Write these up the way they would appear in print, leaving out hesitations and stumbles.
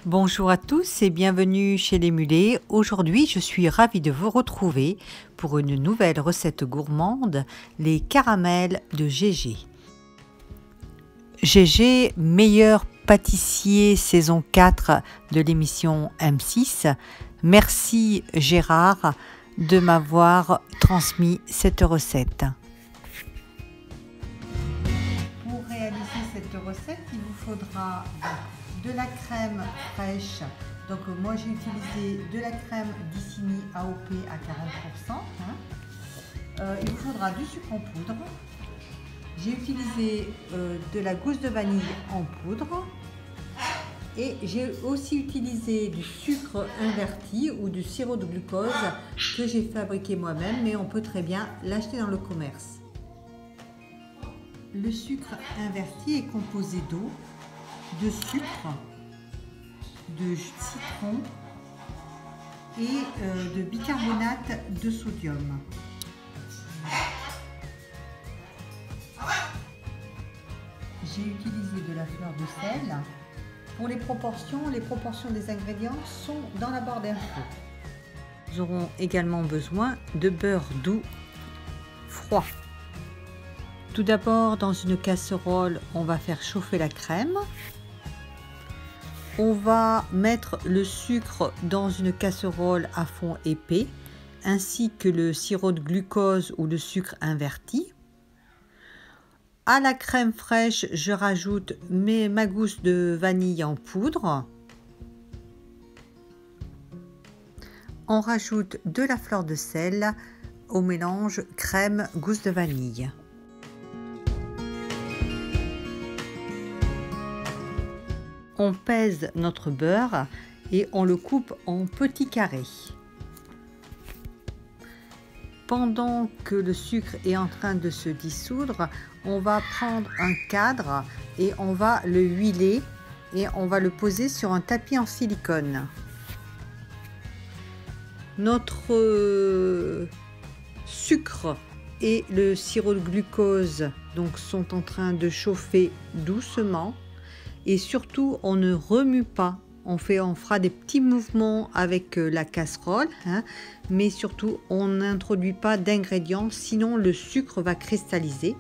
Bonjour à tous et bienvenue chez les Mulets. Aujourd'hui, je suis ravie de vous retrouver pour une nouvelle recette gourmande, les caramels de Gégé. Gégé, meilleur pâtissier saison 4 de l'émission M6. Merci Gérard de m'avoir transmis cette recette. Pour réaliser cette recette, il vous faudra de la crème fraîche. Donc moi j'ai utilisé de la crème d'Icini AOP à 40%. Il vous faudra du sucre en poudre. J'ai utilisé de la gousse de vanille en poudre. Et j'ai aussi utilisé du sucre inverti ou du sirop de glucose que j'ai fabriqué moi-même, mais on peut très bien l'acheter dans le commerce. Le sucre inverti est composé d'eau, de sucre, de jus de citron et de bicarbonate de sodium. J'ai utilisé de la fleur de sel. Pour les proportions des ingrédients sont dans la barre d'infos. Nous aurons également besoin de beurre doux froid. Tout d'abord, dans une casserole, on va faire chauffer la crème. On va mettre le sucre dans une casserole à fond épais, ainsi que le sirop de glucose ou le sucre inverti. À la crème fraîche, je rajoute ma gousse de vanille en poudre. On rajoute de la fleur de sel au mélange crème gousse de vanille. On pèse notre beurre et on le coupe en petits carrés. Pendant que le sucre est en train de se dissoudre, on va prendre un cadre et on va le huiler et on va le poser sur un tapis en silicone. Notre sucre et le sirop de glucose donc sont en train de chauffer doucement. Et surtout, on ne remue pas, on fera des petits mouvements avec la casserole, mais surtout, on n'introduit pas d'ingrédients, sinon le sucre va cristalliser.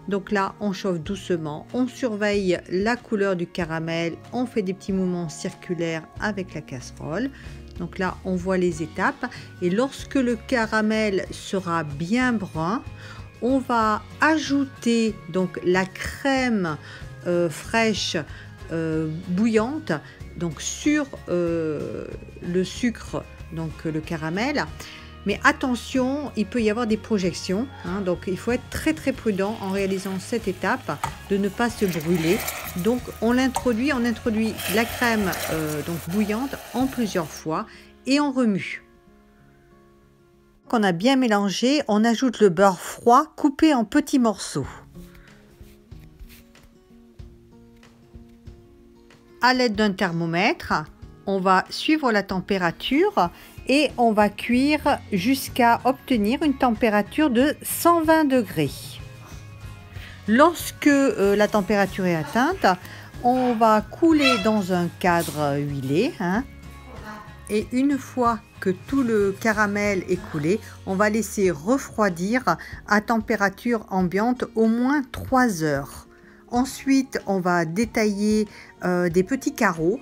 Donc là, on chauffe doucement, on surveille la couleur du caramel, on fait des petits mouvements circulaires avec la casserole. Donc là, on voit les étapes. Et lorsque le caramel sera bien brun, on va ajouter donc la crème fraîche bouillante donc sur le sucre, donc le caramel. Mais attention, il peut y avoir des projections, donc il faut être très prudent en réalisant cette étape de ne pas se brûler. Donc on introduit la crème donc bouillante en plusieurs fois et on remue. Quand on a bien mélangé, on ajoute le beurre froid coupé en petits morceaux. À l'aide d'un thermomètre, on va suivre la température et on va cuire jusqu'à obtenir une température de 120 degrés. Lorsque la température est atteinte, on va couler dans un cadre huilé. Et une fois que tout le caramel est coulé, on va laisser refroidir à température ambiante au moins 3 heures. Ensuite, on va détailler des petits carreaux.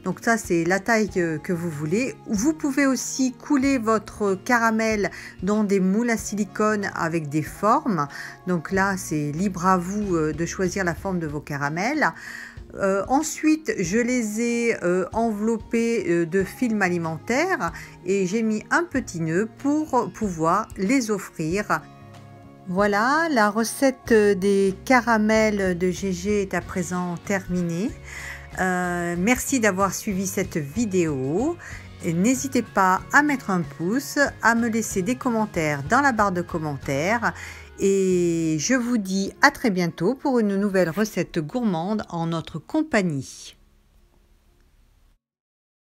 Donc ça, c'est la taille que vous voulez. Vous pouvez aussi couler votre caramel dans des moules à silicone avec des formes. Donc là, c'est libre à vous de choisir la forme de vos caramels. Ensuite, je les ai enveloppés de film alimentaire et j'ai mis un petit nœud pour pouvoir les offrir. Voilà, la recette des caramels de Gégé est à présent terminée. Merci d'avoir suivi cette vidéo. N'hésitez pas à mettre un pouce, à me laisser des commentaires dans la barre de commentaires. Et je vous dis à très bientôt pour une nouvelle recette gourmande en notre compagnie.